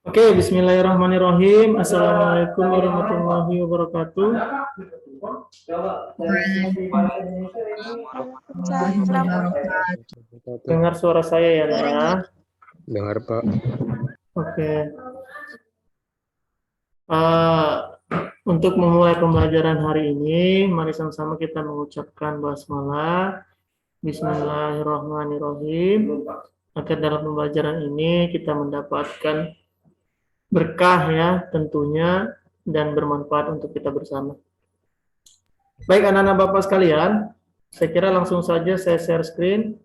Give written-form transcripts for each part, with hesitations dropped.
Oke, bismillahirrahmanirrahim. Assalamualaikum warahmatullahi wabarakatuh. Dengar suara saya ya, Nak, ya? Dengar, Pak. Oke. Untuk memulai pembelajaran hari ini, mari sama-sama kita mengucapkan basmalah. Bismillahirrahmanirrahim. Agar dalam pembelajaran ini kita mendapatkan berkah ya tentunya dan bermanfaat untuk kita bersama. Baik anak-anak Bapak sekalian, saya kira langsung saja saya share screen.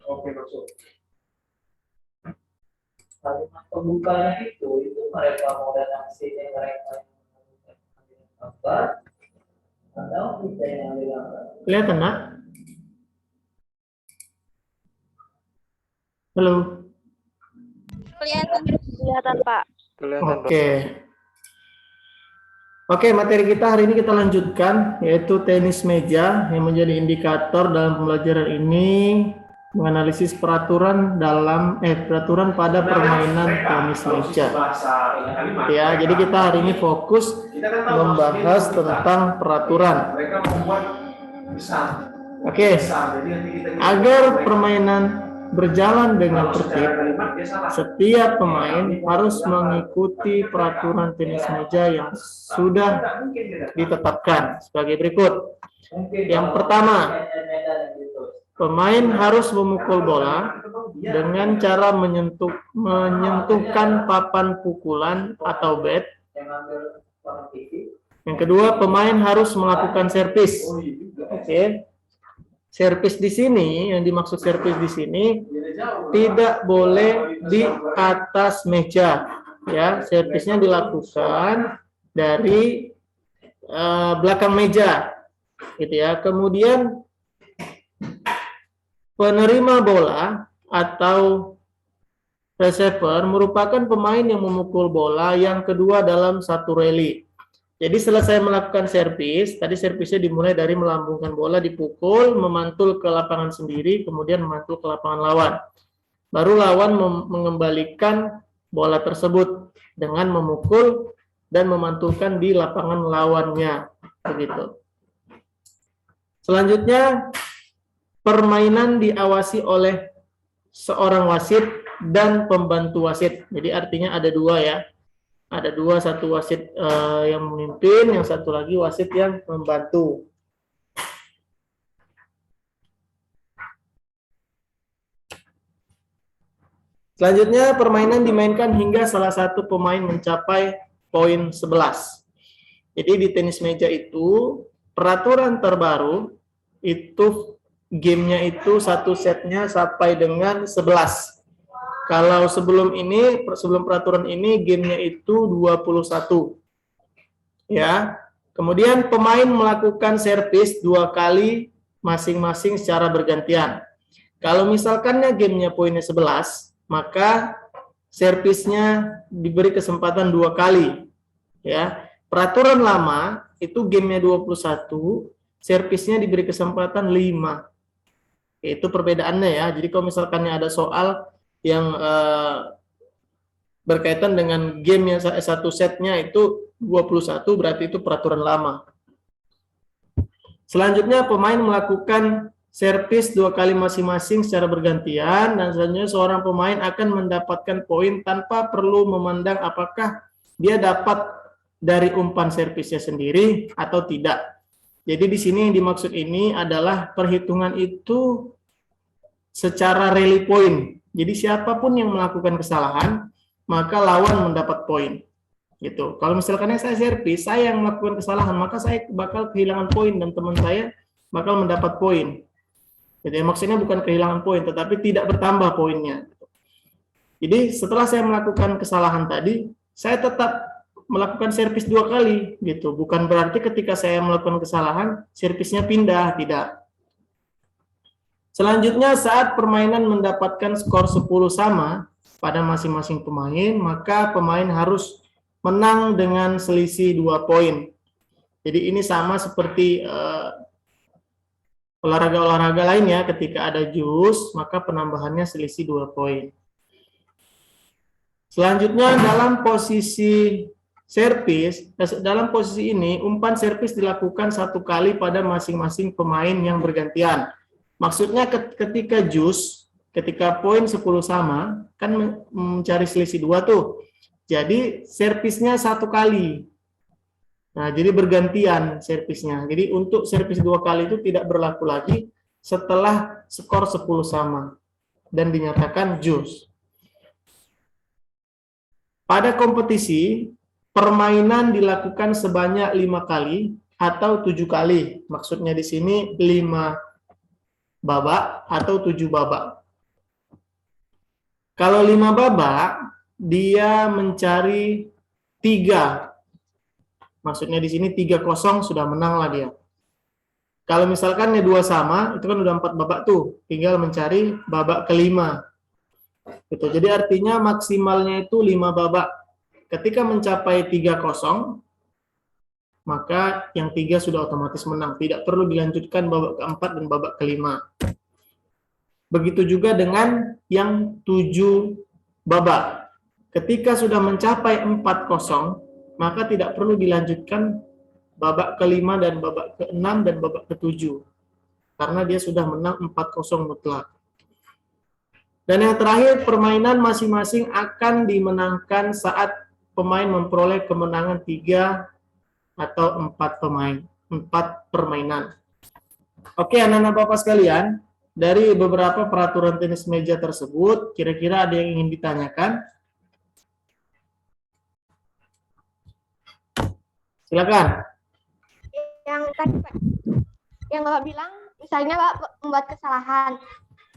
Oke, masuk. Kalimat pembukaan itu mereka mau datang sini mereka apa? Atau kita yang bilang. Kelihatan, Nak? Halo. Kelihatan, Pak. Oke, materi kita hari ini kita lanjutkan, yaitu tenis meja yang menjadi indikator dalam pembelajaran ini menganalisis peraturan peraturan pada permainan tenis meja. Ya, jadi kita hari ini fokus membahas tentang peraturan. Oke, agar permainan berjalan dengan tertib, setiap pemain harus mengikuti peraturan tenis meja yang sudah ditetapkan sebagai berikut. Yang pertama, pemain harus memukul bola dengan cara menyentuhkan papan pukulan atau bat. Yang kedua, pemain harus melakukan servis. Oke. Servis di sini, yang dimaksud servis di sini tidak boleh di atas meja, ya. Servisnya dilakukan dari belakang meja, gitu ya. Kemudian penerima bola atau receiver merupakan pemain yang memukul bola yang kedua dalam satu rally. Jadi selesai melakukan servis, tadi servisnya dimulai dari melambungkan bola, dipukul, memantul ke lapangan sendiri, kemudian memantul ke lapangan lawan. Baru lawan mengembalikan bola tersebut dengan memukul dan memantulkan di lapangan lawannya. Begitu. Selanjutnya, permainan diawasi oleh seorang wasit dan pembantu wasit. Jadi artinya ada dua ya. Ada dua, satu wasit yang memimpin, yang satu lagi wasit yang membantu. Selanjutnya, permainan dimainkan hingga salah satu pemain mencapai poin 11. Jadi di tenis meja itu, peraturan terbaru, itu gamenya itu satu setnya sampai dengan 11. Kalau sebelum peraturan ini gamenya itu 21. Ya. Kemudian pemain melakukan servis 2 kali masing-masing secara bergantian. Kalau misalkannya gamenya poinnya 11, maka servisnya diberi kesempatan 2 kali. Ya. Peraturan lama itu gamenya 21, servisnya diberi kesempatan 5. Itu perbedaannya ya. Jadi kalau misalkannya ada soal yang berkaitan dengan game yang satu setnya itu 21, berarti itu peraturan lama. Selanjutnya pemain melakukan servis 2 kali masing-masing secara bergantian, dan selanjutnya seorang pemain akan mendapatkan poin tanpa perlu memandang apakah dia dapat dari umpan servisnya sendiri atau tidak. Jadi di sini yang dimaksud ini adalah perhitungan itu secara rally point. Jadi siapapun yang melakukan kesalahan, maka lawan mendapat poin. Gitu. Kalau misalkan saya servis, saya yang melakukan kesalahan, maka saya bakal kehilangan poin dan teman saya bakal mendapat poin. Jadi maksudnya bukan kehilangan poin, tetapi tidak bertambah poinnya. Jadi setelah saya melakukan kesalahan tadi, saya tetap melakukan servis 2 kali, gitu. Bukan berarti ketika saya melakukan kesalahan, servisnya pindah, tidak. Selanjutnya, saat permainan mendapatkan skor 10 sama pada masing-masing pemain, maka pemain harus menang dengan selisih 2 poin. Jadi ini sama seperti olahraga-olahraga lainnya, ketika ada jus, maka penambahannya selisih 2 poin. Selanjutnya dalam posisi servis, dalam posisi ini umpan servis dilakukan 1 kali pada masing-masing pemain yang bergantian. Maksudnya ketika ketika poin 10 sama, kan mencari selisih 2 tuh. Jadi servisnya 1 kali. Nah, jadi bergantian servisnya. Jadi untuk servis 2 kali itu tidak berlaku lagi setelah skor 10 sama dan dinyatakan jus. Pada kompetisi, permainan dilakukan sebanyak 5 kali atau 7 kali. Maksudnya di sini 5 babak atau 7 babak. Kalau 5 babak, dia mencari 3. Maksudnya di sini 3-0 sudah menang lah dia. Kalau misalkan 2 sama, itu kan udah 4 babak tuh. Tinggal mencari babak kelima. Gitu. Jadi artinya maksimalnya itu 5 babak. Ketika mencapai 3-0, maka yang 3 sudah otomatis menang. Tidak perlu dilanjutkan babak keempat dan babak kelima. Begitu juga dengan yang 7 babak. Ketika sudah mencapai 4-0, maka tidak perlu dilanjutkan babak kelima dan babak keenam dan babak ketujuh. Karena dia sudah menang 4-0 mutlak. Dan yang terakhir, permainan masing-masing akan dimenangkan saat pemain memperoleh kemenangan 3 atau 4 permainan. Oke, anak-anak Bapak sekalian, dari beberapa peraturan tenis meja tersebut, kira-kira ada yang ingin ditanyakan? Silakan. Yang tadi Pak, yang Bapak bilang, misalnya Bapak membuat kesalahan,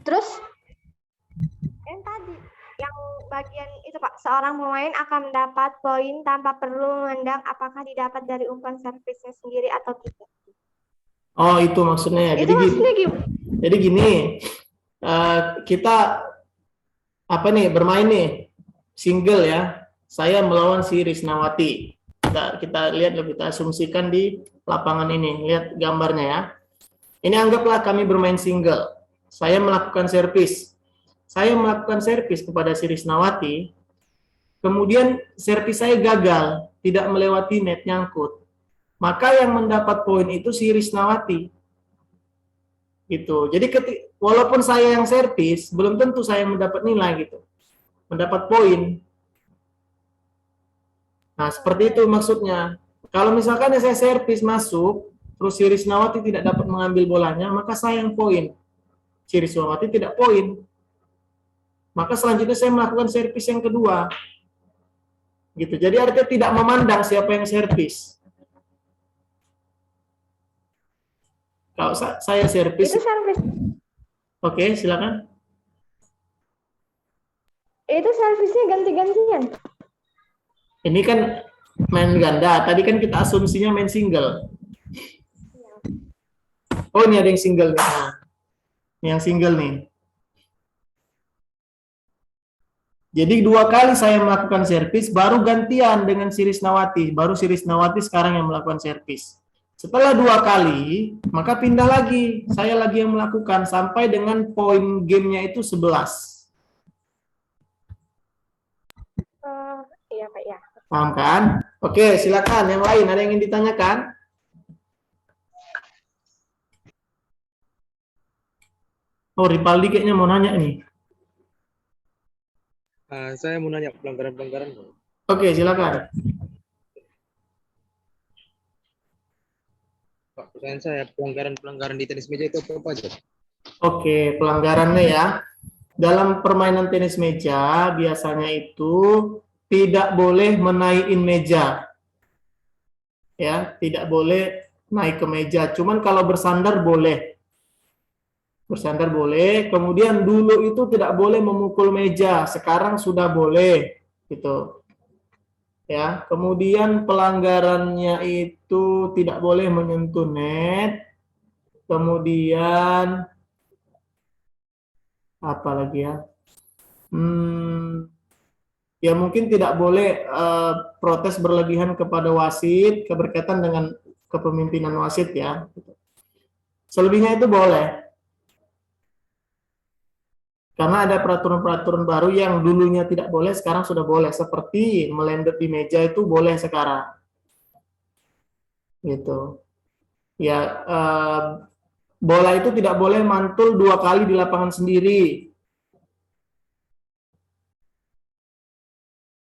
terus yang tadi, yang bagian itu Pak, seorang pemain akan mendapat poin tanpa perlu memandang apakah didapat dari umpan servisnya sendiri atau tidak. Oh, itu maksudnya ya. Itu maksudnya gimana? Jadi gini, kita bermain nih single ya. Saya melawan si Risnawati. Kita lihat, kita asumsikan di lapangan ini. Lihat gambarnya ya. Ini anggaplah kami bermain single. Saya melakukan servis. Saya melakukan servis kepada si Risnawati. Kemudian servis saya gagal, tidak melewati net, nyangkut. Maka yang mendapat poin itu si Risnawati. Gitu. Jadi walaupun saya yang servis, belum tentu saya mendapat nilai gitu. Mendapat poin. Nah, seperti itu maksudnya. Kalau misalkan saya servis masuk, terus si Risnawati tidak dapat mengambil bolanya, maka saya yang poin. Si Risnawati tidak poin. Maka selanjutnya saya melakukan servis yang kedua. Gitu. Jadi artinya tidak memandang siapa yang servis. Kalau saya servis. Itu servis. Oke, silakan. Itu servisnya ganti-gantian. Ini kan main ganda. Tadi kan kita asumsinya main single. Oh, ini ada yang single nih. Nah, ini yang single nih. Jadi 2 kali saya melakukan servis, baru gantian dengan si Risnawati. Baru si Risnawati sekarang yang melakukan servis. Setelah 2 kali, maka pindah lagi. Saya lagi yang melakukan sampai dengan poin gamenya itu 11. Iya Pak ya. Paham kan? Oke, silakan. Yang lain ada yang ingin ditanyakan? Oh, Ripaldi kayaknya mau nanya nih. Saya mau nanya pelanggaran-pelanggaran. Oke, silakan. Pak, pertanyaan saya, pelanggaran di tenis meja itu apa aja? Oke, pelanggarannya ya. Dalam permainan tenis meja, biasanya itu tidak boleh menaikin meja. Ya, tidak boleh naik ke meja. Cuman kalau bersandar boleh. Bersandar boleh. Kemudian dulu itu tidak boleh memukul meja. Sekarang sudah boleh. Gitu. Ya, kemudian pelanggarannya itu tidak boleh menyentuh net. Kemudian apa lagi ya? Ya mungkin tidak boleh protes berlebihan kepada wasit, keberkaitan dengan kepemimpinan wasit ya. Selebihnya itu boleh. Karena ada peraturan-peraturan baru yang dulunya tidak boleh, sekarang sudah boleh. Seperti melendet di meja itu boleh sekarang. Gitu. Ya, bola itu tidak boleh mantul 2 kali di lapangan sendiri.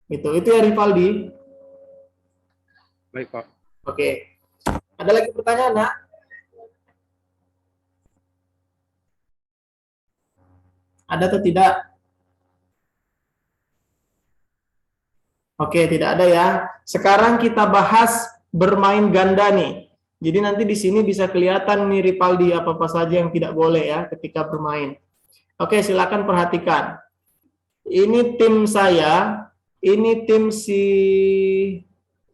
Gitu. Itu ya Rivaldi. Baik, Pak. Oke. Ada lagi pertanyaan, Nak? Ada atau tidak? Oke, tidak ada ya. Sekarang kita bahas bermain ganda nih. Jadi nanti di sini bisa kelihatan nih Rivaldi apa-apa saja yang tidak boleh ya ketika bermain. Oke, silakan perhatikan. Ini tim saya, ini tim si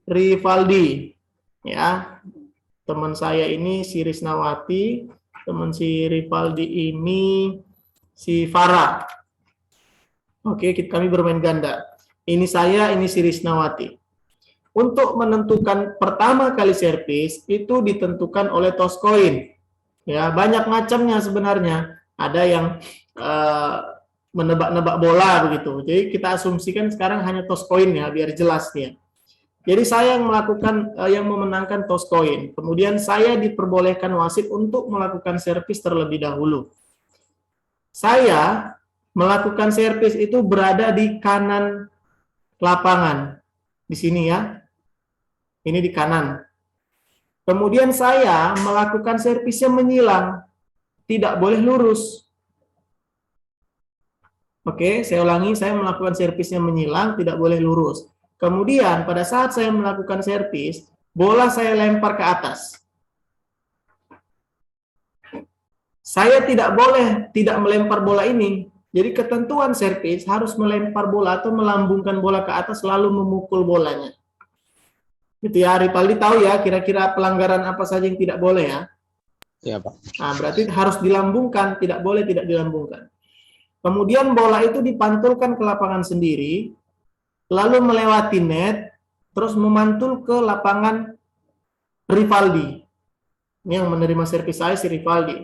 Rivaldi ya. Teman saya ini si Risnawati, teman si Rivaldi ini si Farah. Oke, kami bermain ganda. Ini saya, ini si Risnawati. Untuk menentukan pertama kali servis itu ditentukan oleh toss coin. Ya, banyak macamnya sebenarnya. Ada yang menebak-nebak bola begitu. Jadi kita asumsikan sekarang hanya toss coin ya, biar jelas ya. Jadi saya yang melakukan yang memenangkan toss coin. Kemudian saya diperbolehkan wasit untuk melakukan servis terlebih dahulu. Saya melakukan servis itu berada di kanan lapangan. Di sini ya. Ini di kanan. Kemudian saya melakukan servisnya menyilang. Tidak boleh lurus. Oke, saya ulangi, saya melakukan servisnya menyilang, tidak boleh lurus. Kemudian pada saat saya melakukan servis, bola saya lempar ke atas. Saya tidak boleh tidak melempar bola ini. Jadi ketentuan servis harus melempar bola atau melambungkan bola ke atas lalu memukul bolanya. Gitu ya, Rivaldi tahu ya kira-kira pelanggaran apa saja yang tidak boleh ya? Iya, Pak. Nah, berarti harus dilambungkan, tidak boleh tidak dilambungkan. Kemudian bola itu dipantulkan ke lapangan sendiri, lalu melewati net, terus memantul ke lapangan Rivaldi. Ini yang menerima servis saya si Rivaldi.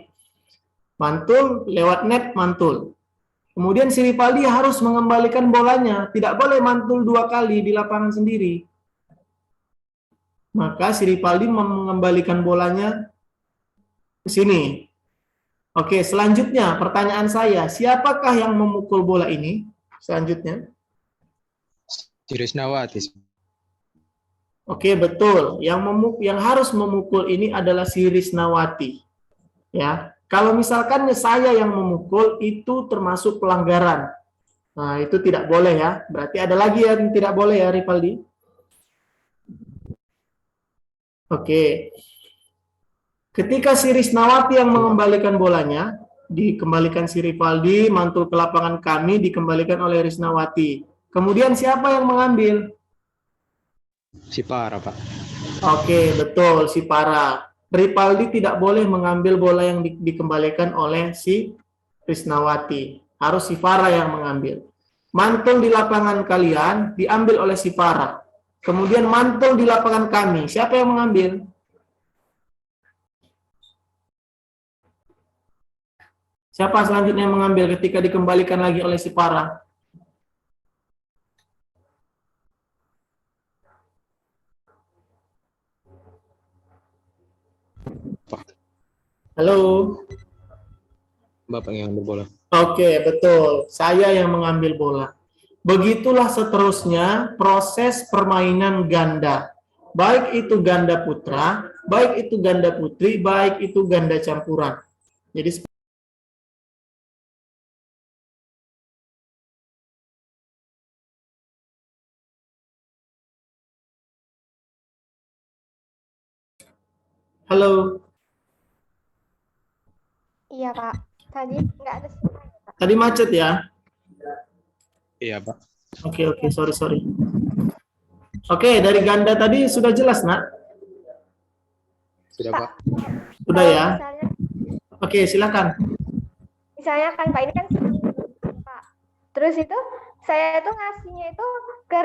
Mantul, lewat net, mantul. Kemudian si Rivaldi harus mengembalikan bolanya, tidak boleh mantul 2 kali di lapangan sendiri. Maka si Rivaldi mengembalikan bolanya ke sini. Oke, selanjutnya pertanyaan saya, siapakah yang memukul bola ini? Selanjutnya. Risnawati. Oke, betul. Yang harus memukul ini adalah si Risnawati. Ya. Kalau misalkan saya yang memukul itu termasuk pelanggaran. Nah, itu tidak boleh ya. Berarti ada lagi yang tidak boleh ya, Rivaldi. Oke. Ketika si Risnawati yang mengembalikan bolanya, dikembalikan si Rivaldi, mantul ke lapangan kami, dikembalikan oleh Risnawati. Kemudian siapa yang mengambil? Si Farah, Pak. Oke, betul, si Farah. Rivaldi tidak boleh mengambil bola yang dikembalikan oleh si Risnawati. Harus si Farah yang mengambil. Mantul di lapangan kalian, diambil oleh si Farah. Kemudian mantul di lapangan kami. Siapa yang mengambil? Siapa selanjutnya yang mengambil ketika dikembalikan lagi oleh si Farah? Halo? Bapak yang berbola. Oke, betul. Saya yang mengambil bola. Begitulah seterusnya proses permainan ganda. Baik itu ganda putra, baik itu ganda putri, baik itu ganda campuran. Jadi halo. Iya, Pak. Tadi nggak ada suara, Pak. Tadi macet ya? Iya, Pak. Oke, sorry. Oke, dari ganda tadi sudah jelas, Nak? Sudah, Pak. Sudah ya? Misalnya, Oke, silakan. misalnya kan Pak ini kan Pak. Terus itu saya itu ngasihnya itu ke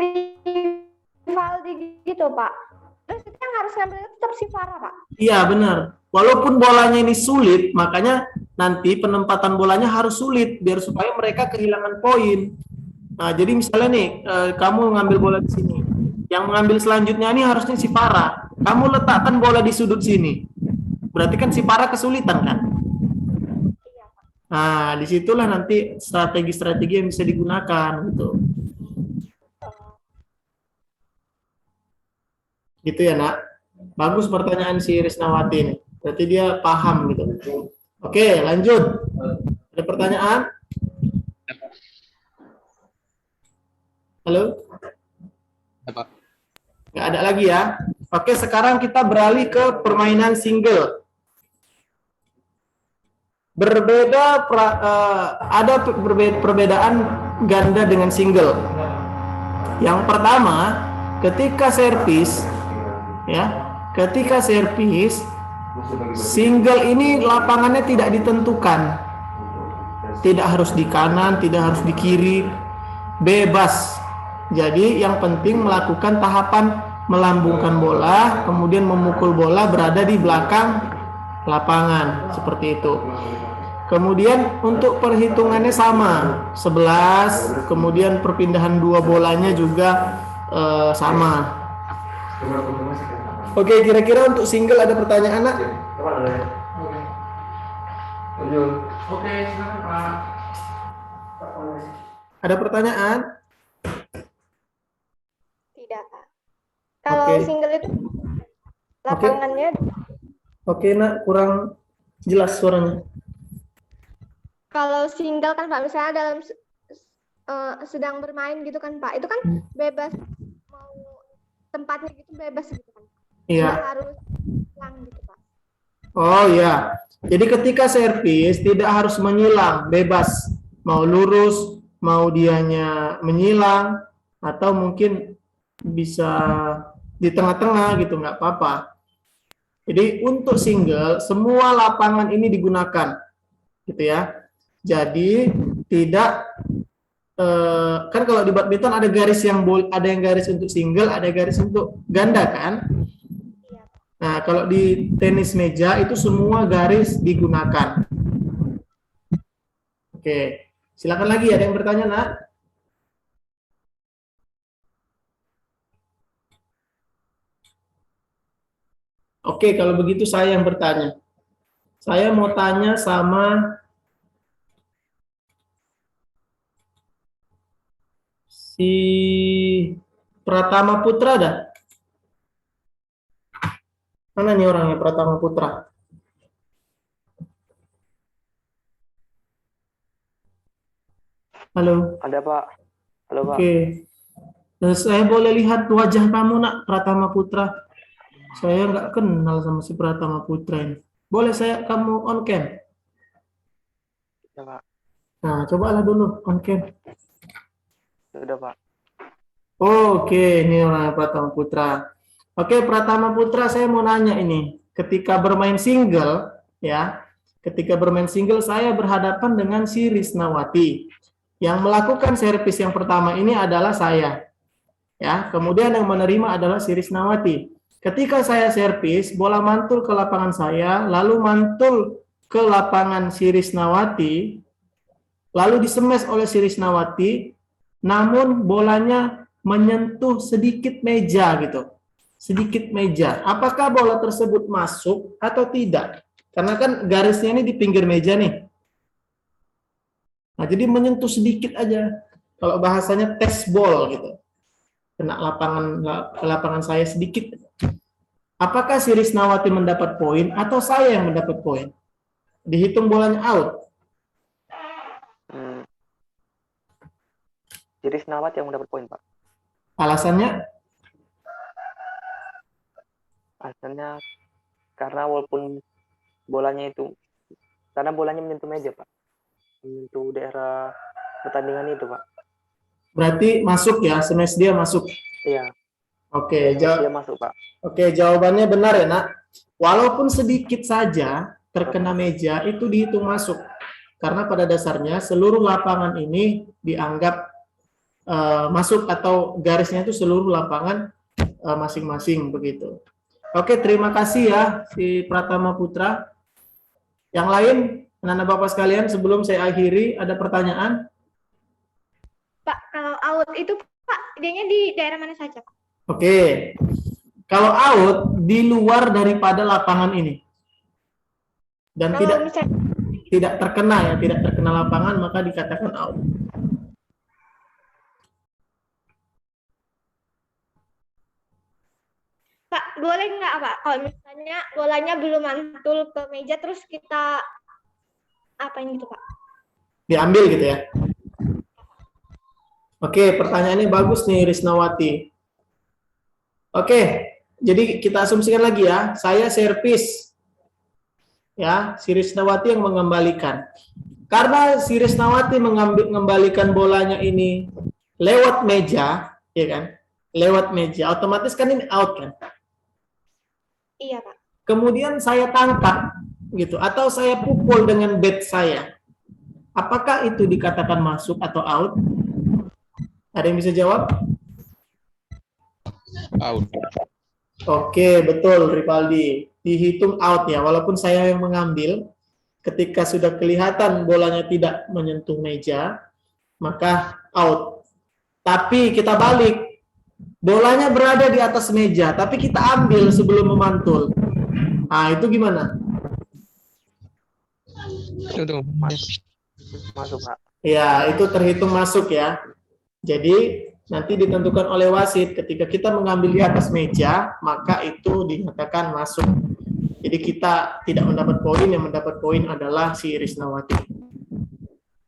Rivaldi gitu, Pak. Terus itu yang harus ngambil tetap si Farah, Pak. Iya, benar. Walaupun bolanya ini sulit, makanya nanti penempatan bolanya harus sulit biar supaya mereka kehilangan poin. Nah, jadi misalnya nih, kamu ngambil bola di sini. Yang mengambil selanjutnya ini harusnya si Farah. Kamu letakkan bola di sudut sini. Berarti kan si Farah kesulitan kan? Nah, disitulah nanti strategi-strategi yang bisa digunakan gitu. Gitu ya, Nak. Bagus pertanyaan si Risnawati ini. Berarti dia paham gitu. Oke, lanjut. Ada pertanyaan? Halo? Ya, Pak. Nggak ada lagi ya. Oke, sekarang kita beralih ke permainan single. Ada perbedaan ganda dengan single. Yang pertama, ketika servis, single ini lapangannya tidak ditentukan, tidak harus di kanan, tidak harus di kiri, bebas. Jadi yang penting melakukan tahapan melambungkan bola, kemudian memukul bola berada di belakang lapangan, seperti itu. Kemudian untuk perhitungannya sama, 11, kemudian perpindahan dua bolanya juga sama. Oke, kira-kira untuk single ada pertanyaan, Nak? Oke, silakan, Pak. Ada pertanyaan? Tidak, Pak. Kalau Oke. single itu lapangannya Oke, Nak, kurang jelas suaranya. kalau single kan Pak, misalnya dalam sedang bermain gitu kan Pak, itu kan bebas mau tempatnya gitu bebas gitu kan. Iya. Nggak harus hilang gitu Pak. Oh iya. Jadi ketika servis tidak harus menyilang, bebas. Mau lurus, mau dianya menyilang, atau mungkin bisa di tengah-tengah gitu, nggak apa-apa. Jadi untuk single, semua lapangan ini digunakan, gitu ya. Jadi tidak kan kalau di badminton ada garis ada yang garis untuk single, ada garis untuk ganda kan. Nah kalau di tenis meja itu semua garis digunakan. Oke, silakan lagi, ada yang bertanya, Nak? Oke, kalau begitu saya yang bertanya. Saya mau tanya sama si Pratama Putra dah. Mana nih orangnya, Pratama Putra? Halo. Ada Pak. Halo Pak. Oke. Saya boleh lihat wajah kamu, Nak, Pratama Putra? Saya nggak kenal sama si Pratama Putra ini. Boleh kamu on cam? Ya Pak. Nah, cobalah dulu on cam. Sudah Pak. Oke, ini orang Pratama Putra. Oke, Pratama Putra, saya mau nanya ini. Ketika bermain single, saya berhadapan dengan si Risnawati. Yang melakukan servis yang pertama ini adalah saya. Ya, kemudian yang menerima adalah si Risnawati. Ketika saya servis, bola mantul ke lapangan saya, lalu mantul ke lapangan si Risnawati, lalu disemes oleh si Risnawati, namun bolanya menyentuh sedikit meja gitu. Sedikit meja. Apakah bola tersebut masuk atau tidak? Karena kan garisnya ini di pinggir meja nih. Nah, jadi menyentuh sedikit aja. Kalau bahasanya test ball gitu. Kena lapangan saya sedikit. Apakah si Risnawati mendapat poin atau saya yang mendapat poin? Dihitung bolanya out. Jadi Risnawati yang mendapat poin Pak. Alasannya? Alasannya karena walaupun bolanya menyentuh meja Pak. Menyentuh daerah pertandingan itu Pak. Berarti masuk ya, smash dia masuk. Iya. Oke, Dia masuk Pak. Oke, jawabannya benar ya, Nak. Walaupun sedikit saja terkena meja itu dihitung masuk. Karena pada dasarnya seluruh lapangan ini dianggap masuk atau garisnya itu seluruh lapangan masing-masing begitu. Oke, terima kasih ya si Pratama Putra. Yang lain Anak-anak Bapak sekalian, sebelum saya akhiri, ada pertanyaan? Pak, kalau out itu Pak, idenya di daerah mana saja, Pak? Oke. Kalau out, di luar daripada lapangan ini. Dan Kalau misalnya tidak terkena tidak terkena lapangan, maka dikatakan out. Pak, boleh nggak Pak? Kalau misalnya bolanya belum mantul ke meja, terus kita apain gitu Pak? Diambil gitu ya. Oke, pertanyaannya bagus nih Risnawati. Oke, jadi kita asumsikan lagi ya, saya servis. Ya, si Risnawati yang mengembalikan. Karena si Risnawati mengembalikan bolanya ini lewat meja, ya kan? Lewat meja, otomatis kan ini out kan? Iya Pak. Kemudian saya tangkap gitu, atau saya pukul dengan bat saya. Apakah itu dikatakan masuk atau out? Ada yang bisa jawab? Out. Oke, betul Ripaldi. Dihitung out ya, walaupun saya yang mengambil, ketika sudah kelihatan bolanya tidak menyentuh meja, maka out. Tapi kita balik, bolanya berada di atas meja, tapi kita ambil sebelum memantul. Nah, itu gimana? Tunggu. Masuk, Pak. Ya, itu terhitung masuk ya. Jadi, nanti ditentukan oleh wasit ketika kita mengambil di atas meja, maka itu dinyatakan masuk. Jadi kita tidak mendapat poin, yang mendapat poin adalah si Risnawati.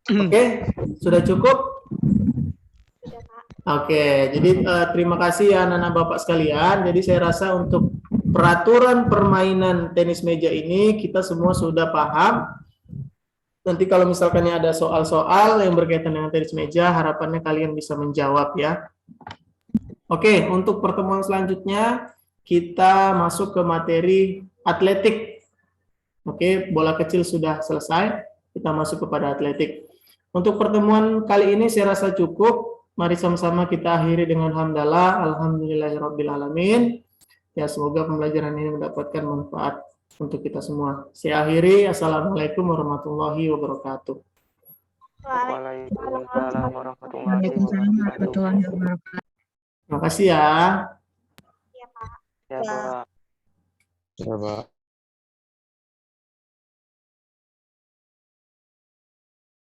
Oke, sudah cukup? Sudah Pak. Oke, jadi terima kasih ya anak-anak Bapak sekalian. Jadi saya rasa untuk peraturan permainan tenis meja ini kita semua sudah paham. Nanti kalau misalkan ada soal-soal yang berkaitan dengan tenis meja, harapannya kalian bisa menjawab ya. Oke, untuk pertemuan selanjutnya kita masuk ke materi atletik. Oke, bola kecil sudah selesai, kita masuk kepada atletik. Untuk pertemuan kali ini saya rasa cukup. Mari sama-sama kita akhiri dengan hamdalah, alhamdulillahirrabbilalamin. Ya, semoga pembelajaran ini mendapatkan manfaat untuk kita semua. Saya akhiri. Assalamualaikum warahmatullahi wabarakatuh. Waalaikumsalam warahmatullahi Waalaikumsalam wabarakatuh. warahmatullahi wabarakatuh. Terima kasih ya. Iya Pak. Ya, Pak. Ya, Pak.